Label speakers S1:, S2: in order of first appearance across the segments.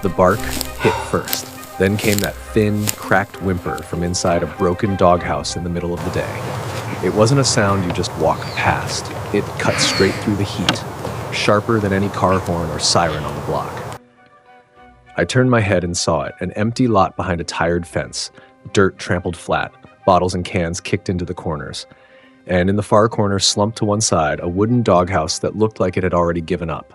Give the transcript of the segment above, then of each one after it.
S1: The bark hit first. Then came that thin, cracked whimper from inside a broken doghouse in the middle of the day. It wasn't a sound you just walk past. It cut straight through the heat, sharper than any car horn or siren on the block. I turned my head and saw it, an empty lot behind a tired fence, dirt trampled flat, bottles and cans kicked into the corners. And in the far corner, slumped to one side, a wooden doghouse that looked like it had already given up.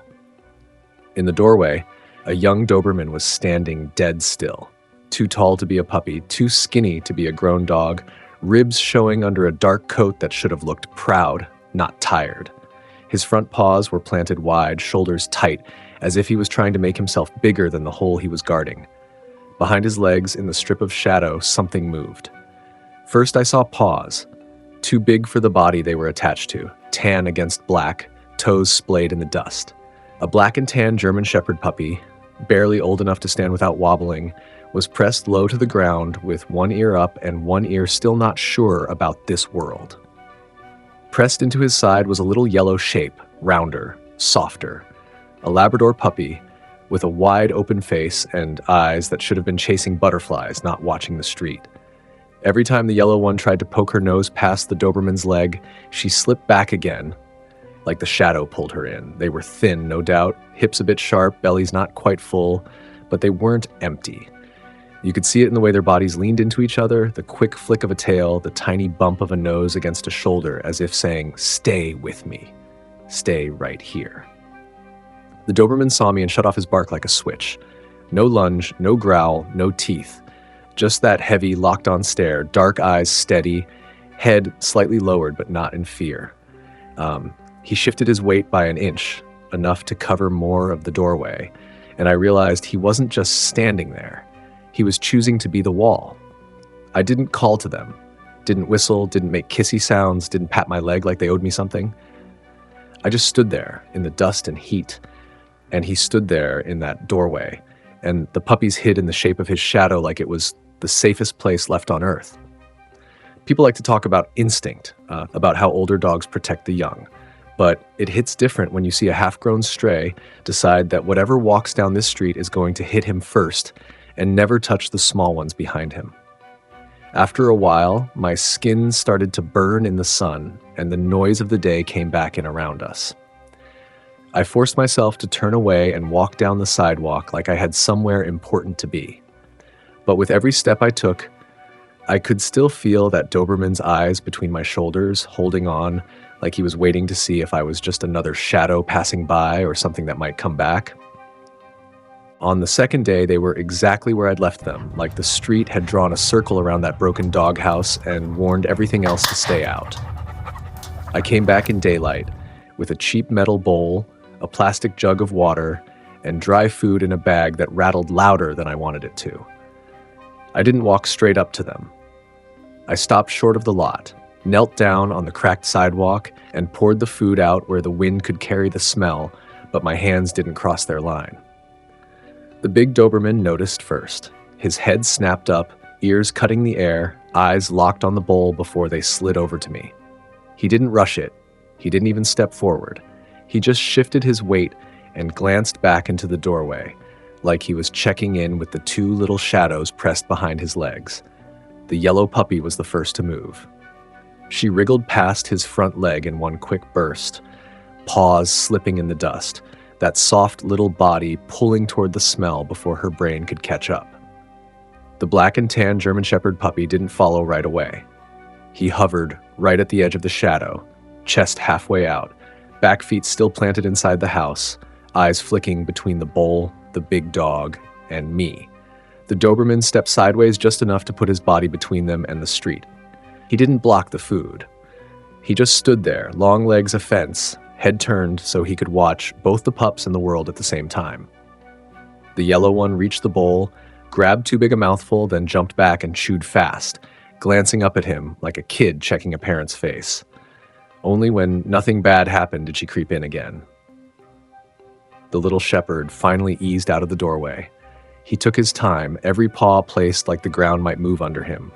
S1: In the doorway, a young Doberman was standing dead still. Too tall to be a puppy, too skinny to be a grown dog, ribs showing under a dark coat that should have looked proud, not tired. His front paws were planted wide, shoulders tight, as if he was trying to make himself bigger than the hole he was guarding. Behind his legs, in the strip of shadow, something moved. First I saw Paws, too big for the body they were attached to, tan against black, toes splayed in the dust. A black and tan German Shepherd puppy, barely old enough to stand without wobbling, was pressed low to the ground with one ear up and one ear still not sure about this world. Pressed into his side was a little yellow shape, rounder, softer. A Labrador puppy with a wide open face and eyes that should have been chasing butterflies, not watching the street. Every time the yellow one tried to poke her nose past the Doberman's leg, she slipped back again, like the shadow pulled her in. They were thin, no doubt, hips a bit sharp, bellies not quite full, but they weren't empty. You could see it in the way their bodies leaned into each other, the quick flick of a tail, the tiny bump of a nose against a shoulder, as if saying, "Stay with me. Stay right here." The Doberman saw me and shut off his bark like a switch. No lunge, no growl, no teeth. Just that heavy, locked-on stare, dark eyes steady, head slightly lowered but not in fear. He shifted his weight by an inch, enough to cover more of the doorway, and I realized he wasn't just standing there. He was choosing to be the wall. I didn't call to them, didn't whistle, didn't make kissy sounds, didn't pat my leg like they owed me something. I just stood there in the dust and heat, and he stood there in that doorway, and the puppies hid in the shape of his shadow like it was the safest place left on earth. People like to talk about instinct, about how older dogs protect the young. But it hits different when you see a half-grown stray decide that whatever walks down this street is going to hit him first and never touch the small ones behind him. After a while, my skin started to burn in the sun, and the noise of the day came back in around us. I forced myself to turn away and walk down the sidewalk like I had somewhere important to be. But with every step I took, I could still feel that Doberman's eyes between my shoulders, holding on, like he was waiting to see if I was just another shadow passing by or something that might come back. On the second day, they were exactly where I'd left them, like the street had drawn a circle around that broken doghouse and warned everything else to stay out. I came back in daylight with a cheap metal bowl, a plastic jug of water, and dry food in a bag that rattled louder than I wanted it to. I didn't walk straight up to them. I stopped short of the lot, knelt down on the cracked sidewalk, and poured the food out where the wind could carry the smell, but my hands didn't cross their line. The big Doberman noticed first. His head snapped up, ears cutting the air, eyes locked on the bowl before they slid over to me. He didn't rush it. He didn't even step forward. He just shifted his weight and glanced back into the doorway, like he was checking in with the two little shadows pressed behind his legs. The yellow puppy was the first to move. She wriggled past his front leg in one quick burst, paws slipping in the dust, that soft little body pulling toward the smell before her brain could catch up. The black and tan German Shepherd puppy didn't follow right away. He hovered right at the edge of the shadow, chest halfway out, back feet still planted inside the house, eyes flicking between the bowl, the big dog, and me. The Doberman stepped sideways just enough to put his body between them and the street. He didn't block the food. He just stood there, long legs a fence, head turned so he could watch both the pups and the world at the same time. The yellow one reached the bowl, grabbed too big a mouthful, then jumped back and chewed fast, glancing up at him like a kid checking a parent's face. Only when nothing bad happened did she creep in again. The little shepherd finally eased out of the doorway. He took his time, every paw placed like the ground might move under him.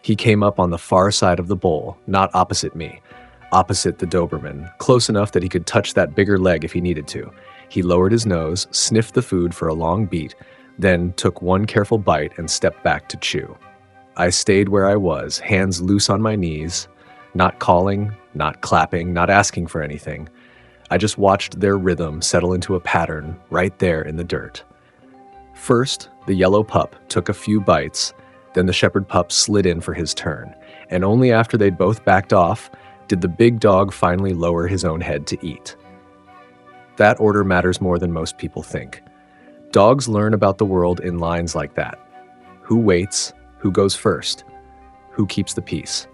S1: He came up on the far side of the bowl, not opposite me, opposite the Doberman, close enough that he could touch that bigger leg if he needed to. He lowered his nose, sniffed the food for a long beat, then took one careful bite and stepped back to chew. I stayed where I was, hands loose on my knees, not calling, not clapping, not asking for anything. I just watched their rhythm settle into a pattern right there in the dirt. First, the yellow pup took a few bites, then the shepherd pup slid in for his turn, and only after they'd both backed off did the big dog finally lower his own head to eat. That order matters more than most people think. Dogs learn about the world in lines like that. Who waits? Who goes first? Who keeps the peace?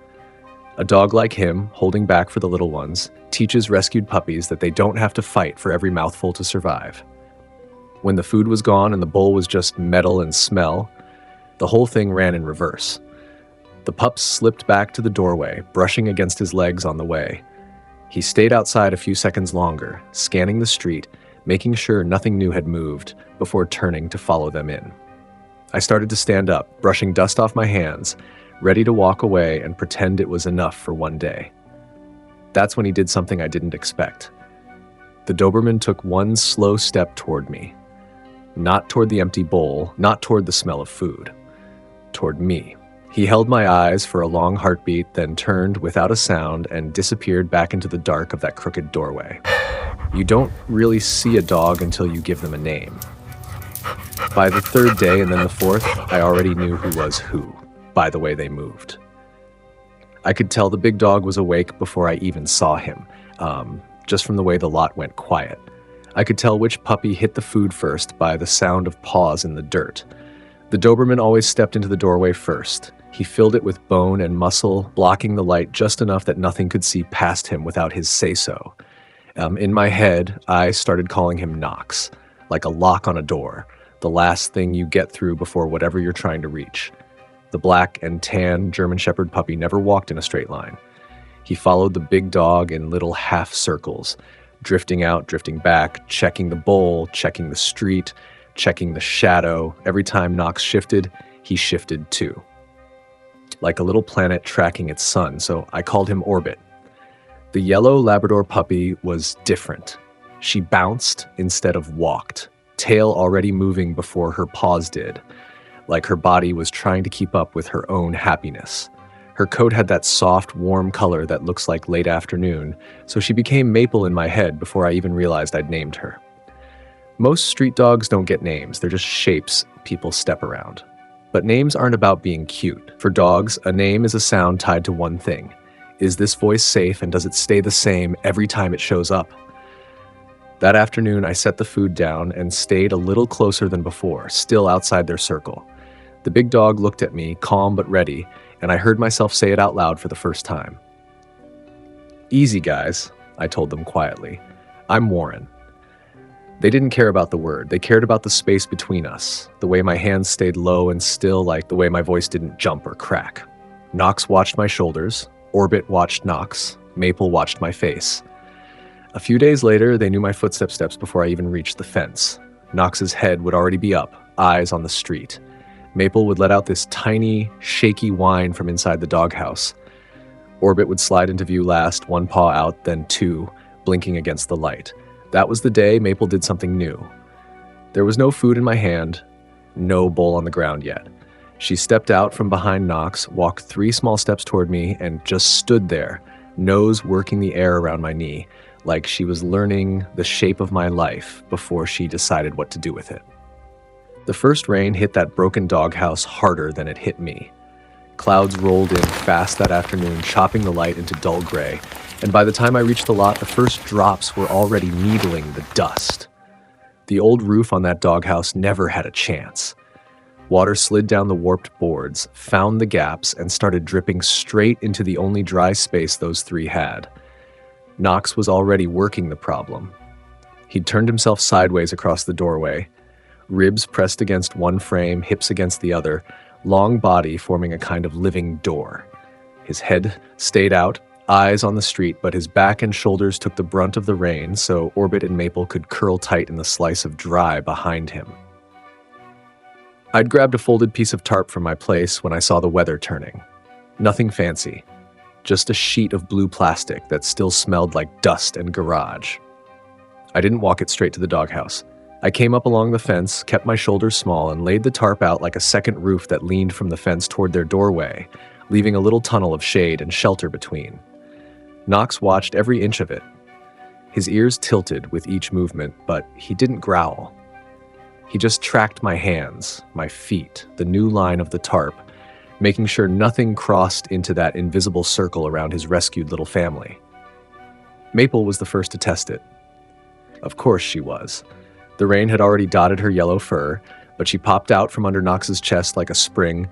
S1: A dog like him, holding back for the little ones, teaches rescued puppies that they don't have to fight for every mouthful to survive. When the food was gone and the bowl was just metal and smell, the whole thing ran in reverse. The pup slipped back to the doorway, brushing against his legs on the way. He stayed outside a few seconds longer, scanning the street, making sure nothing new had moved, before turning to follow them in. I started to stand up, brushing dust off my hands, ready to walk away and pretend it was enough for one day. That's when he did something I didn't expect. The Doberman took one slow step toward me. Not toward the empty bowl, not toward the smell of food. Toward me. He held my eyes for a long heartbeat, then turned without a sound and disappeared back into the dark of that crooked doorway. You don't really see a dog until you give them a name. By the third day and then the fourth, I already knew who was who, by the way they moved. I could tell the big dog was awake before I even saw him, just from the way the lot went quiet. I could tell which puppy hit the food first by the sound of paws in the dirt. The Doberman always stepped into the doorway first. He filled it with bone and muscle, blocking the light just enough that nothing could see past him without his say-so. In my head, I started calling him Knox, like a lock on a door, the last thing you get through before whatever you're trying to reach. The black and tan German Shepherd puppy never walked in a straight line. He followed the big dog in little half circles, drifting out, drifting back, checking the bowl, checking the street, checking the shadow. Every time Knox shifted, he shifted too. Like a little planet tracking its sun, so I called him Orbit. The yellow Labrador puppy was different. She bounced instead of walked, tail already moving before her paws did, like her body was trying to keep up with her own happiness. Her coat had that soft, warm color that looks like late afternoon, so she became Maple in my head before I even realized I'd named her. Most street dogs don't get names, they're just shapes people step around. But names aren't about being cute. For dogs, a name is a sound tied to one thing. Is this voice safe, and does it stay the same every time it shows up? That afternoon, I set the food down and stayed a little closer than before, still outside their circle. The big dog looked at me, calm but ready, and I heard myself say it out loud for the first time. "Easy, guys," I told them quietly. "I'm Warren." They didn't care about the word. They cared about the space between us, the way my hands stayed low and still, like the way my voice didn't jump or crack. Knox watched my shoulders. Orbit watched Knox. Maple watched my face. A few days later, they knew my footsteps before I even reached the fence. Knox's head would already be up, eyes on the street. Maple would let out this tiny, shaky whine from inside the doghouse. Orbit would slide into view last, one paw out, then two, blinking against the light. That was the day Maple did something new. There was no food in my hand, no bowl on the ground yet. She stepped out from behind Knox, walked 3 small steps toward me, and just stood there, nose working the air around my knee, like she was learning the shape of my life before she decided what to do with it. The first rain hit that broken doghouse harder than it hit me. Clouds rolled in fast that afternoon, chopping the light into dull gray, and by the time I reached the lot, the first drops were already needling the dust. The old roof on that doghouse never had a chance. Water slid down the warped boards, found the gaps, and started dripping straight into the only dry space those 3 had. Knox was already working the problem. He'd turned himself sideways across the doorway, ribs pressed against one frame, hips against the other, long body forming a kind of living door. His head stayed out, eyes on the street, but his back and shoulders took the brunt of the rain, so Orbit and Maple could curl tight in the slice of dry behind him. I'd grabbed a folded piece of tarp from my place when I saw the weather turning. Nothing fancy, just a sheet of blue plastic that still smelled like dust and garage. I didn't walk it straight to the doghouse. I came up along the fence, kept my shoulders small, and laid the tarp out like a second roof that leaned from the fence toward their doorway, leaving a little tunnel of shade and shelter between. Knox watched every inch of it. His ears tilted with each movement, but he didn't growl. He just tracked my hands, my feet, the new line of the tarp, making sure nothing crossed into that invisible circle around his rescued little family. Maple was the first to test it. Of course she was. The rain had already dotted her yellow fur, but she popped out from under Knox's chest like a spring,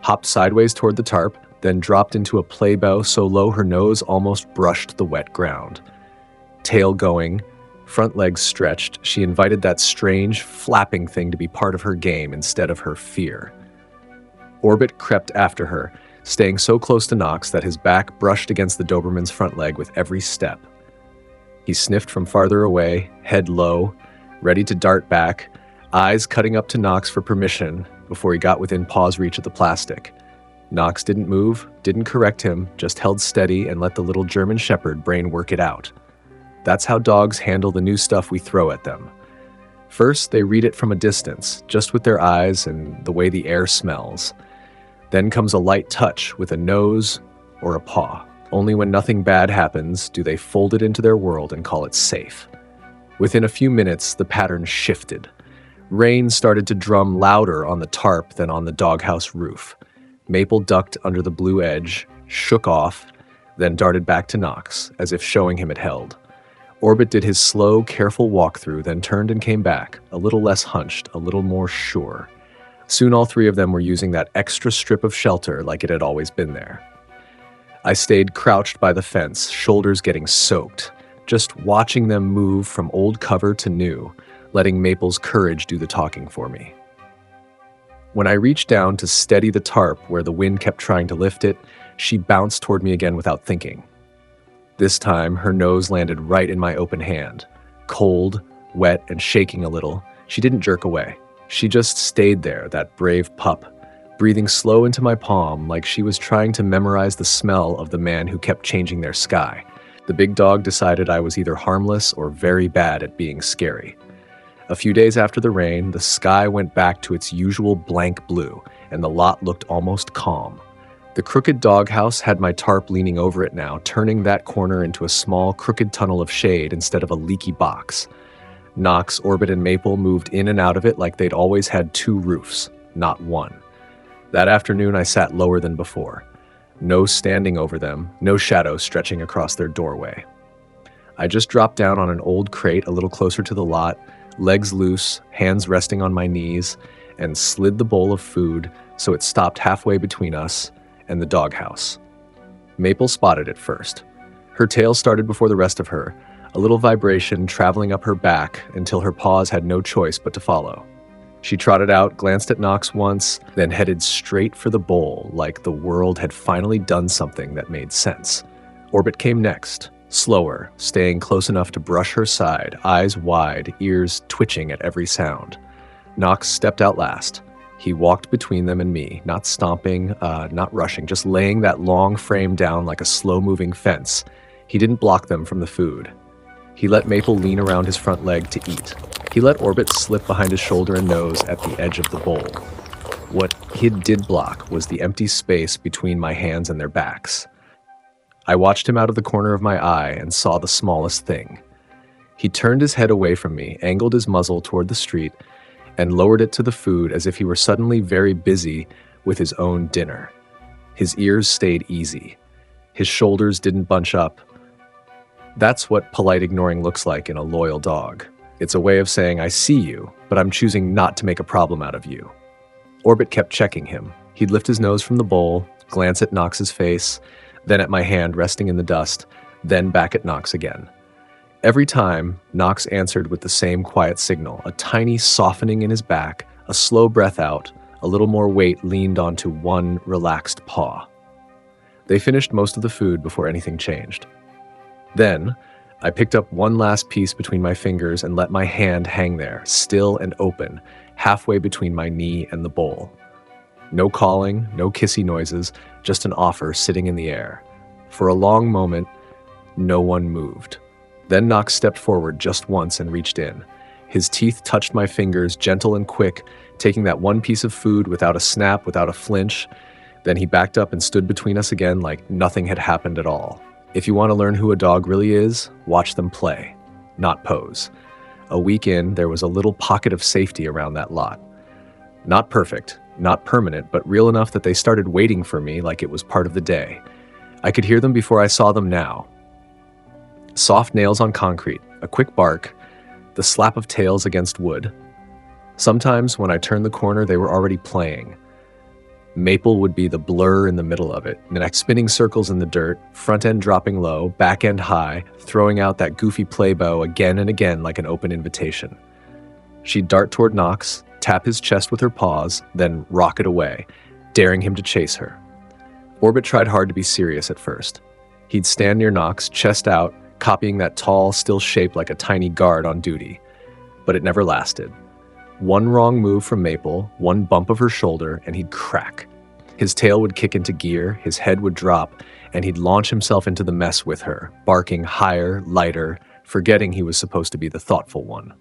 S1: hopped sideways toward the tarp, then dropped into a play bow so low her nose almost brushed the wet ground. Tail going, front legs stretched, she invited that strange, flapping thing to be part of her game instead of her fear. Orbit crept after her, staying so close to Knox that his back brushed against the Doberman's front leg with every step. He sniffed from farther away, head low, ready to dart back, eyes cutting up to Knox for permission before he got within Paws' reach of the plastic. Knox didn't move, didn't correct him, just held steady and let the little German Shepherd brain work it out. That's how dogs handle the new stuff we throw at them. First, they read it from a distance, just with their eyes and the way the air smells. Then comes a light touch with a nose or a paw. Only when nothing bad happens do they fold it into their world and call it safe. Within a few minutes, the pattern shifted. Rain started to drum louder on the tarp than on the doghouse roof. Maple ducked under the blue edge, shook off, then darted back to Knox, as if showing him it held. Orbit did his slow, careful walkthrough, then turned and came back, a little less hunched, a little more sure. Soon all three of them were using that extra strip of shelter like it had always been there. I stayed crouched by the fence, shoulders getting soaked, just watching them move from old cover to new, letting Maple's courage do the talking for me. When I reached down to steady the tarp where the wind kept trying to lift it, she bounced toward me again without thinking. This time, her nose landed right in my open hand. Cold, wet, and shaking a little, she didn't jerk away. She just stayed there, that brave pup, breathing slow into my palm like she was trying to memorize the smell of the man who kept changing their sky. The big dog decided I was either harmless or very bad at being scary. A few days after the rain, the sky went back to its usual blank blue, and the lot looked almost calm. The crooked doghouse had my tarp leaning over it now, turning that corner into a small, crooked tunnel of shade instead of a leaky box. Knox, Orbit, and Maple moved in and out of it like they'd always had two roofs, not one. That afternoon, I sat lower than before. No standing over them, no shadow stretching across their doorway. I just dropped down on an old crate a little closer to the lot, legs loose, hands resting on my knees, and slid the bowl of food so it stopped halfway between us and the doghouse. Maple spotted it first. Her tail started before the rest of her, a little vibration traveling up her back until her paws had no choice but to follow. She trotted out, glanced at Knox once, then headed straight for the bowl like the world had finally done something that made sense. Orbit came next, slower, staying close enough to brush her side, eyes wide, ears twitching at every sound. Knox stepped out last. He walked between them and me, not stomping, not rushing, just laying that long frame down like a slow-moving fence. He didn't block them from the food. He let Maple lean around his front leg to eat. He let Orbit slip behind his shoulder and nose at the edge of the bowl. What he did block was the empty space between my hands and their backs. I watched him out of the corner of my eye and saw the smallest thing. He turned his head away from me, angled his muzzle toward the street, and lowered it to the food as if he were suddenly very busy with his own dinner. His ears stayed easy. His shoulders didn't bunch up. That's what polite ignoring looks like in a loyal dog. It's a way of saying, I see you, but I'm choosing not to make a problem out of you. Orbit kept checking him. He'd lift his nose from the bowl, glance at Knox's face, then at my hand resting in the dust, then back at Knox again. Every time, Knox answered with the same quiet signal, a tiny softening in his back, a slow breath out, a little more weight leaned onto one relaxed paw. They finished most of the food before anything changed. Then, I picked up one last piece between my fingers and let my hand hang there, still and open, halfway between my knee and the bowl. No calling, no kissy noises, just an offer sitting in the air. For a long moment, no one moved. Then Knox stepped forward just once and reached in. His teeth touched my fingers, gentle and quick, taking that one piece of food without a snap, without a flinch. Then he backed up and stood between us again like nothing had happened at all. If you want to learn who a dog really is, watch them play, not pose. A week in, there was a little pocket of safety around that lot. Not perfect, not permanent, but real enough that they started waiting for me like it was part of the day. I could hear them before I saw them now. Soft nails on concrete, a quick bark, the slap of tails against wood. Sometimes when I turned the corner, they were already playing. Maple would be the blur in the middle of it, the next spinning circles in the dirt, front end dropping low, back end high, throwing out that goofy play bow again and again like an open invitation. She'd dart toward Knox, tap his chest with her paws, then rocket away, daring him to chase her. Orbit tried hard to be serious at first. He'd stand near Knox, chest out, copying that tall, still shaped like a tiny guard on duty. But it never lasted. One wrong move from Maple, one bump of her shoulder, and he'd crack. His tail would kick into gear, his head would drop, and he'd launch himself into the mess with her, barking higher, lighter, forgetting he was supposed to be the thoughtful one.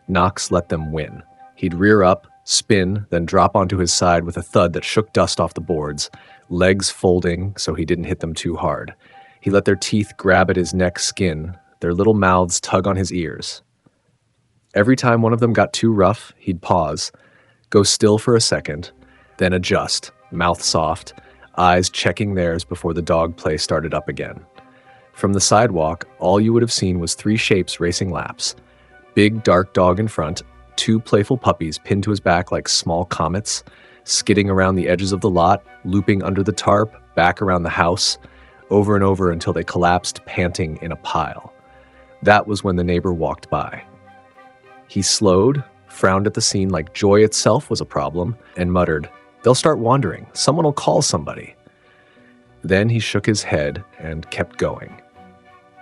S1: Knox let them win. He'd rear up, spin, then drop onto his side with a thud that shook dust off the boards, legs folding so he didn't hit them too hard. He let their teeth grab at his neck skin, their little mouths tug on his ears. Every time one of them got too rough, he'd pause, go still for a second, then adjust, mouth soft, eyes checking theirs before the dog play started up again. From the sidewalk, all you would have seen was three shapes racing laps. Big, dark dog in front, two playful puppies pinned to his back like small comets, skidding around the edges of the lot, looping under the tarp, back around the house, over and over until they collapsed, panting in a pile. That was when the neighbor walked by. He slowed, frowned at the scene like joy itself was a problem, and muttered, "They'll start wandering. Someone will call somebody." Then he shook his head and kept going.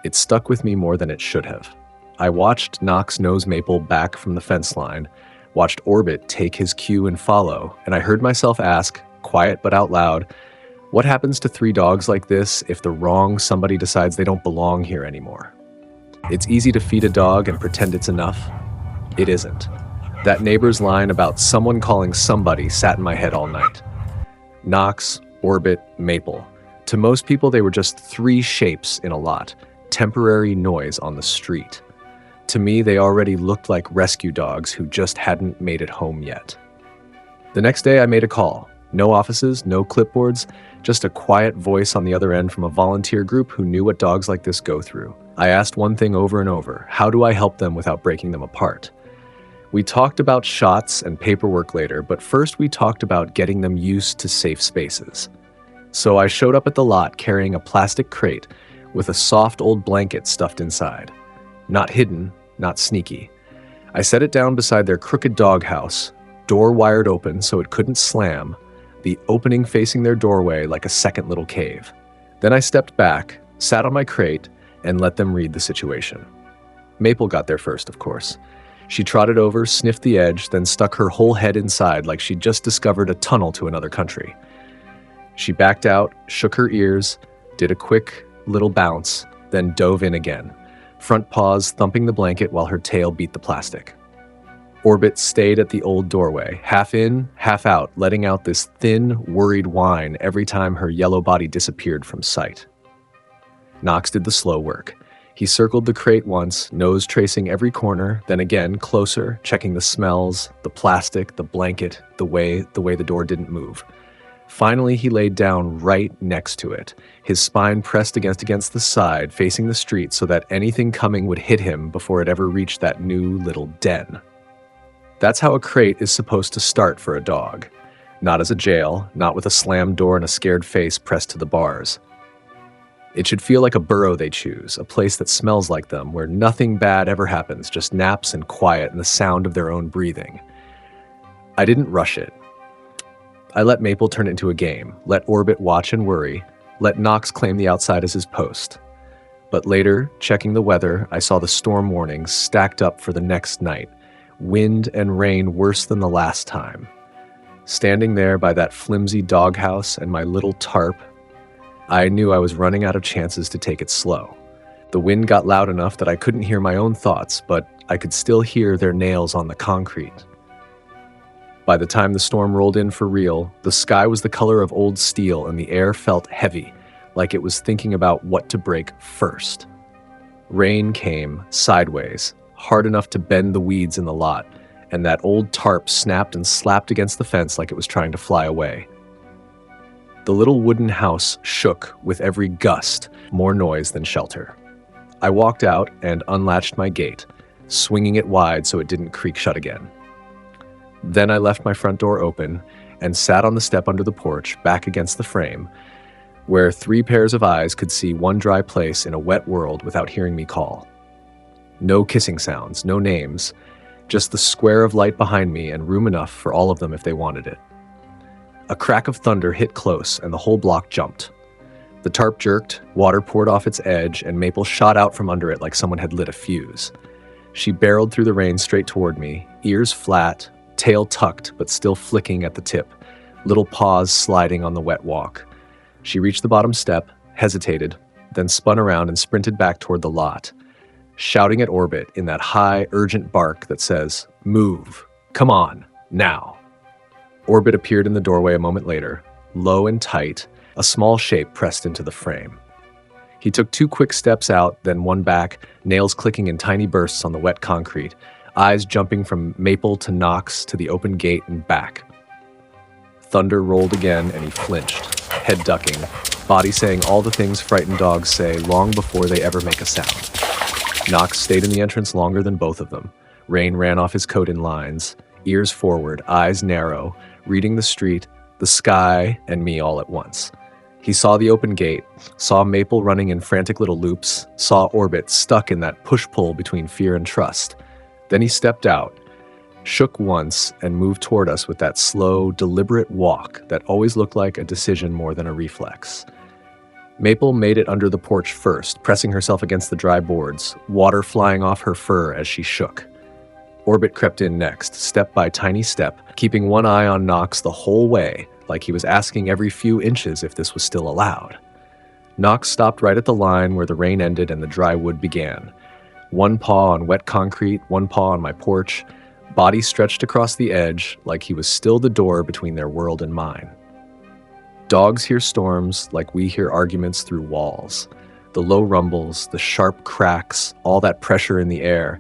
S1: It stuck with me more than it should have. I watched Knox nose Maple back from the fence line, watched Orbit take his cue and follow, and I heard myself ask, quiet but out loud, what happens to three dogs like this if the wrong somebody decides they don't belong here anymore? It's easy to feed a dog and pretend it's enough. It isn't. That neighbor's line about someone calling somebody sat in my head all night. Knox, Orbit, Maple. To most people, they were just three shapes in a lot, temporary noise on the street. To me, they already looked like rescue dogs who just hadn't made it home yet. The next day, I made a call. No offices, no clipboards, just a quiet voice on the other end from a volunteer group who knew what dogs like this go through. I asked one thing over and over: how do I help them without breaking them apart? We talked about shots and paperwork later, but first we talked about getting them used to safe spaces. So I showed up at the lot carrying a plastic crate with a soft old blanket stuffed inside. Not hidden, not sneaky. I set it down beside their crooked doghouse, door wired open so it couldn't slam, the opening facing their doorway like a second little cave. Then I stepped back, sat on my crate, and let them read the situation. Maple got there first, of course. She trotted over, sniffed the edge, then stuck her whole head inside like she'd just discovered a tunnel to another country. She backed out, shook her ears, did a quick little bounce, then dove in again, front paws thumping the blanket while her tail beat the plastic. Orbit stayed at the old doorway, half in, half out, letting out this thin, worried whine every time her yellow body disappeared from sight. Knox did the slow work. He circled the crate once, nose tracing every corner, then again closer, checking the smells, the plastic, the blanket, the way the door didn't move. Finally, he laid down right next to it, his spine pressed against the side, facing the street so that anything coming would hit him before it ever reached that new little den. That's how a crate is supposed to start for a dog. Not as a jail, not with a slammed door and a scared face pressed to the bars. It should feel like a burrow they choose, a place that smells like them, where nothing bad ever happens, just naps and quiet and the sound of their own breathing. I didn't rush it. I let Maple turn it into a game, let Orbit watch and worry, let Knox claim the outside as his post. But later, checking the weather, I saw the storm warnings stacked up for the next night, wind and rain worse than the last time. Standing there by that flimsy doghouse and my little tarp, I knew I was running out of chances to take it slow. The wind got loud enough that I couldn't hear my own thoughts, but I could still hear their nails on the concrete. By the time the storm rolled in for real, the sky was the color of old steel and the air felt heavy, like it was thinking about what to break first. Rain came sideways, hard enough to bend the weeds in the lot, and that old tarp snapped and slapped against the fence like it was trying to fly away. The little wooden house shook with every gust, more noise than shelter. I walked out and unlatched my gate, swinging it wide so it didn't creak shut again. Then I left my front door open and sat on the step under the porch, back against the frame, where 3 pairs of eyes could see one dry place in a wet world without hearing me call. No kissing sounds, no names, just the square of light behind me and room enough for all of them if they wanted it. A crack of thunder hit close and the whole block jumped. The tarp jerked, water poured off its edge, and Maple shot out from under it like someone had lit a fuse. She barreled through the rain straight toward me, ears flat, tail tucked but still flicking at the tip, little paws sliding on the wet walk. She reached the bottom step, hesitated, then spun around and sprinted back toward the lot, shouting at Orbit in that high, urgent bark that says, "Move! Come on! Now!" Orbit appeared in the doorway a moment later, low and tight, a small shape pressed into the frame. He took 2 quick steps out, then 1 back, nails clicking in tiny bursts on the wet concrete, eyes jumping from Maple to Knox to the open gate and back. Thunder rolled again and he flinched, head ducking, body saying all the things frightened dogs say long before they ever make a sound. Knox stayed in the entrance longer than both of them. Rain ran off his coat in lines, ears forward, eyes narrow, reading the street, the sky, and me all at once. He saw the open gate, saw Maple running in frantic little loops, saw Orbit stuck in that push-pull between fear and trust. Then he stepped out, shook once, and moved toward us with that slow, deliberate walk that always looked like a decision more than a reflex. Maple made it under the porch first, pressing herself against the dry boards, water flying off her fur as she shook. Orbit crept in next, step by tiny step, keeping one eye on Knox the whole way, like he was asking every few inches if this was still allowed. Knox stopped right at the line where the rain ended and the dry wood began. 1 paw on wet concrete, 1 paw on my porch, body stretched across the edge like he was still the door between their world and mine. Dogs hear storms like we hear arguments through walls. The low rumbles, the sharp cracks, all that pressure in the air,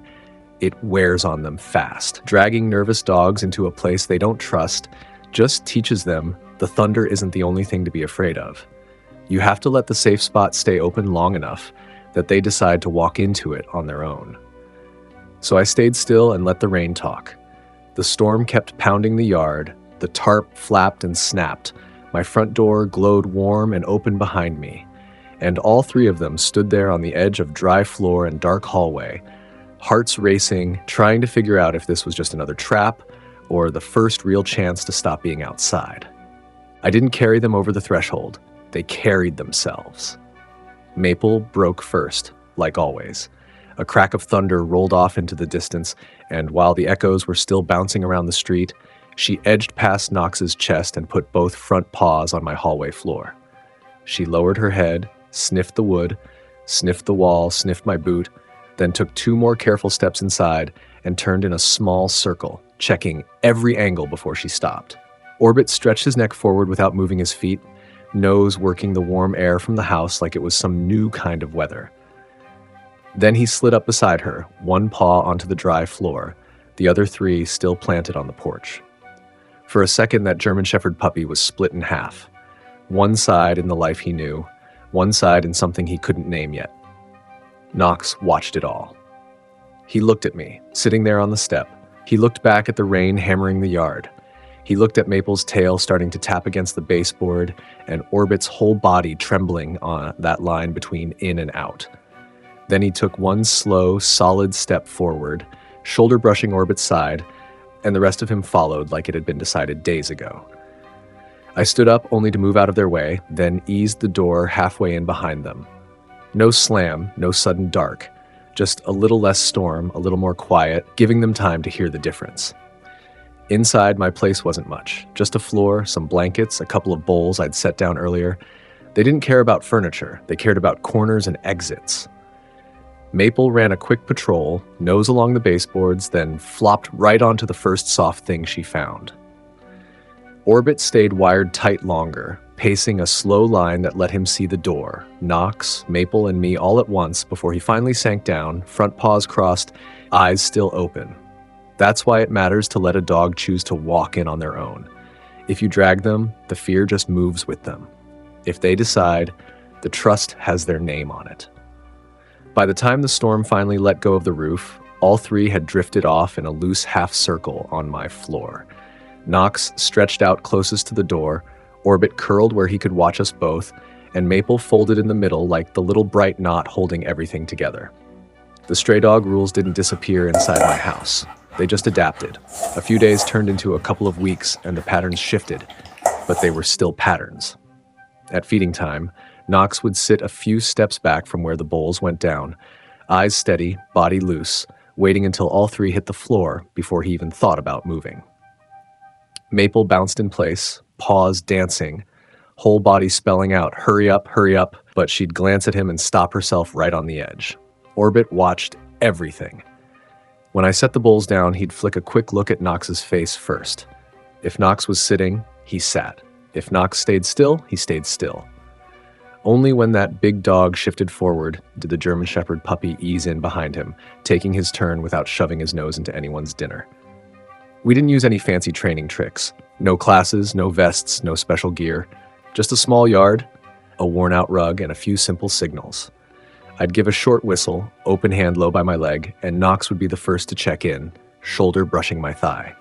S1: it wears on them fast. Dragging nervous dogs into a place they don't trust just teaches them the thunder isn't the only thing to be afraid of. You have to let the safe spot stay open long enough that they decide to walk into it on their own. So I stayed still and let the rain talk. The storm kept pounding the yard, the tarp flapped and snapped, my front door glowed warm and open behind me, and all 3 of them stood there on the edge of dry floor and dark hallway, hearts racing, trying to figure out if this was just another trap or the first real chance to stop being outside. I didn't carry them over the threshold. They carried themselves. Maple broke first, like always. A crack of thunder rolled off into the distance, and while the echoes were still bouncing around the street, she edged past Knox's chest and put both front paws on my hallway floor. She lowered her head, sniffed the wood, sniffed the wall, sniffed my boot, then took 2 more careful steps inside and turned in a small circle, checking every angle before she stopped. Orbit stretched his neck forward without moving his feet, nose working the warm air from the house like it was some new kind of weather. Then he slid up beside her, 1 paw onto the dry floor, the other 3 still planted on the porch. For a second, that German Shepherd puppy was split in half. 1 side in the life he knew, 1 side in something he couldn't name yet. Knox watched it all. He looked at me, sitting there on the step. He looked back at the rain hammering the yard. He looked at Maple's tail starting to tap against the baseboard and Orbit's whole body trembling on that line between in and out. Then he took 1 slow, solid step forward, shoulder brushing Orbit's side, and the rest of him followed like it had been decided days ago. I stood up only to move out of their way, then eased the door halfway in behind them. No slam, no sudden dark, just a little less storm, a little more quiet, giving them time to hear the difference. Inside, my place wasn't much. Just a floor, some blankets, a couple of bowls I'd set down earlier. They didn't care about furniture. They cared about corners and exits. Maple ran a quick patrol, nose along the baseboards, then flopped right onto the first soft thing she found. Orbit stayed wired tight longer, pacing a slow line that let him see the door, Knox, Maple, and me all at once before he finally sank down, front paws crossed, eyes still open. That's why it matters to let a dog choose to walk in on their own. If you drag them, the fear just moves with them. If they decide, the trust has their name on it. By the time the storm finally let go of the roof, all three had drifted off in a loose half circle on my floor. Knox stretched out closest to the door, Orbit curled where he could watch us both, and Maple folded in the middle like the little bright knot holding everything together. The stray dog rules didn't disappear inside my house. They just adapted. A few days turned into a couple of weeks and the patterns shifted, but they were still patterns. At feeding time, Knox would sit a few steps back from where the bowls went down, eyes steady, body loose, waiting until all three hit the floor before he even thought about moving. Maple bounced in place, paws dancing, whole body spelling out, hurry up, but she'd glance at him and stop herself right on the edge. Orbit watched everything. When I set the bowls down, he'd flick a quick look at Knox's face first. If Knox was sitting, he sat. If Knox stayed still, he stayed still. Only when that big dog shifted forward did the German Shepherd puppy ease in behind him, taking his turn without shoving his nose into anyone's dinner. We didn't use any fancy training tricks. No classes, no vests, no special gear. Just a small yard, a worn-out rug, and a few simple signals. I'd give a short whistle, open hand low by my leg, and Knox would be the first to check in, shoulder brushing my thigh.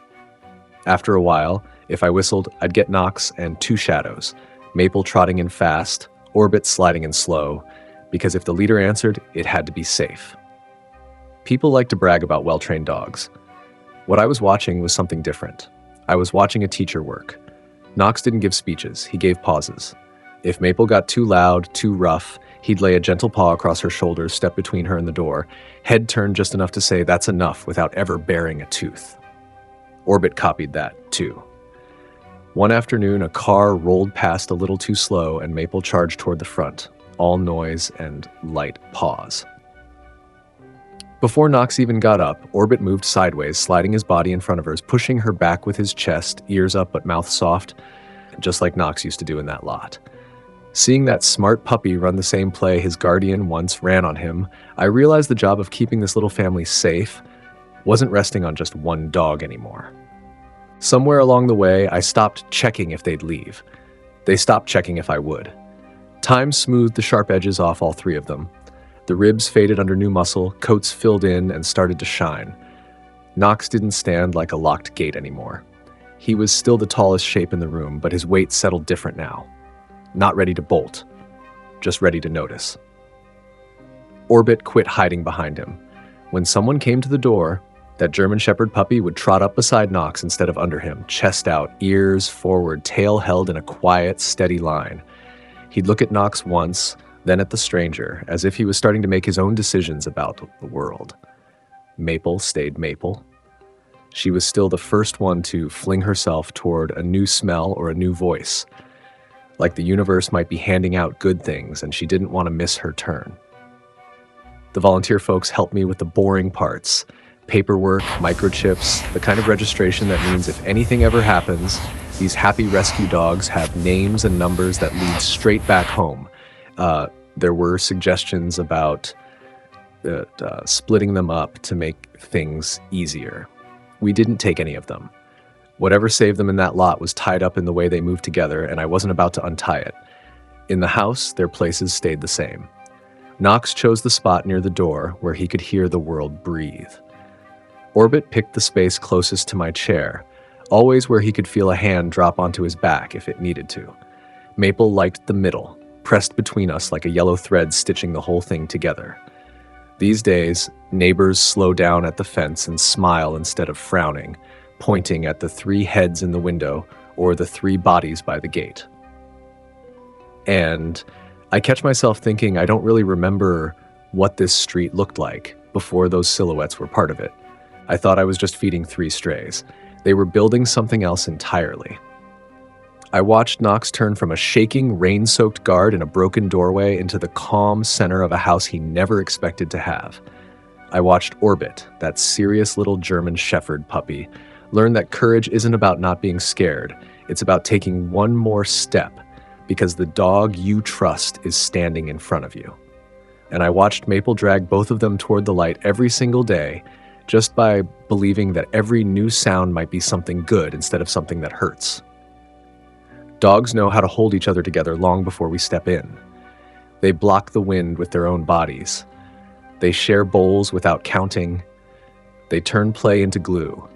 S1: After a while, if I whistled, I'd get Knox and two shadows, Maple trotting in fast, Orbit sliding in slow, because if the leader answered, it had to be safe. People like to brag about well-trained dogs. What I was watching was something different. I was watching a teacher work. Knox didn't give speeches, he gave pauses. If Maple got too loud, too rough, he'd lay a gentle paw across her shoulders, step between her and the door, head turned just enough to say that's enough without ever baring a tooth. Orbit copied that, too. One afternoon, a car rolled past a little too slow and Maple charged toward the front, all noise and light paws. Before Knox even got up, Orbit moved sideways, sliding his body in front of hers, pushing her back with his chest, ears up but mouth soft, just like Knox used to do in that lot. Seeing that smart puppy run the same play his guardian once ran on him, I realized the job of keeping this little family safe wasn't resting on just one dog anymore. Somewhere along the way, I stopped checking if they'd leave. They stopped checking if I would. Time smoothed the sharp edges off all three of them. The ribs faded under new muscle, coats filled in and started to shine. Knox didn't stand like a locked gate anymore. He was still the tallest shape in the room, but his weight settled different now. Not ready to bolt, just ready to notice. Orbit quit hiding behind him. When someone came to the door, that German Shepherd puppy would trot up beside Knox instead of under him, chest out, ears forward, tail held in a quiet, steady line. He'd look at Knox once, then at the stranger, as if he was starting to make his own decisions about the world. Maple stayed Maple. She was still the first one to fling herself toward a new smell or a new voice. Like the universe might be handing out good things and she didn't want to miss her turn. The volunteer folks helped me with the boring parts. Paperwork, microchips, the kind of registration that means if anything ever happens, these happy rescue dogs have names and numbers that lead straight back home. There were suggestions about splitting them up to make things easier. We didn't take any of them. Whatever saved them in that lot was tied up in the way they moved together, and I wasn't about to untie it. In the house, their places stayed the same. Knox chose the spot near the door where he could hear the world breathe. Orbit picked the space closest to my chair, always where he could feel a hand drop onto his back if it needed to. Maple liked the middle, pressed between us like a yellow thread stitching the whole thing together. These days, neighbors slow down at the fence and smile instead of frowning, pointing at the three heads in the window or the three bodies by the gate. And I catch myself thinking I don't really remember what this street looked like before those silhouettes were part of it. I thought I was just feeding three strays. They were building something else entirely. I watched Knox turn from a shaking, rain-soaked guard in a broken doorway into the calm center of a house he never expected to have. I watched Orbit, that serious little German Shepherd puppy, learn that courage isn't about not being scared. It's about taking one more step because the dog you trust is standing in front of you. And I watched Maple drag both of them toward the light every single day just by believing that every new sound might be something good instead of something that hurts. Dogs know how to hold each other together long before we step in. They block the wind with their own bodies. They share bowls without counting. They turn play into glue.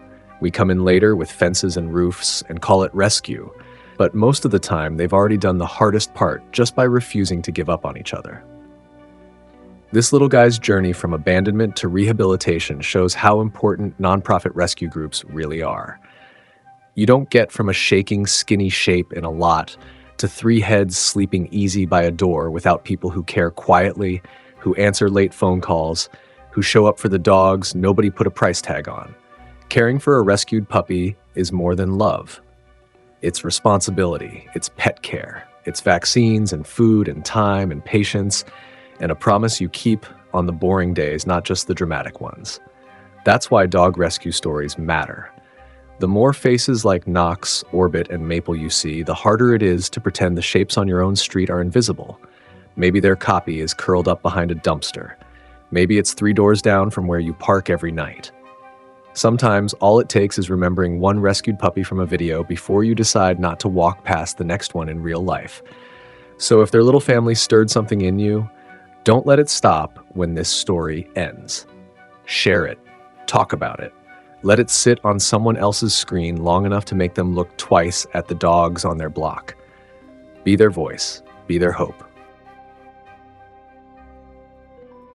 S1: We come in later with fences and roofs and call it rescue, but most of the time they've already done the hardest part just by refusing to give up on each other. This little guy's journey from abandonment to rehabilitation shows how important nonprofit rescue groups really are. You don't get from a shaking, skinny shape in a lot to 3 heads sleeping easy by a door without people who care quietly, who answer late phone calls, who show up for the dogs nobody put a price tag on. Caring for a rescued puppy is more than love. It's responsibility, it's pet care, it's vaccines and food and time and patience, and a promise you keep on the boring days, not just the dramatic ones. That's why dog rescue stories matter. The more faces like Knox, Orbit, and Maple you see, the harder it is to pretend the shapes on your own street are invisible. Maybe their copy is curled up behind a dumpster. Maybe it's 3 doors down from where you park every night. Sometimes all it takes is remembering one rescued puppy from a video before you decide not to walk past the next one in real life. So if their little family stirred something in you, don't let it stop when this story ends. Share it. Talk about it. Let it sit on someone else's screen long enough to make them look twice at the dogs on their block. Be their voice. Be their hope.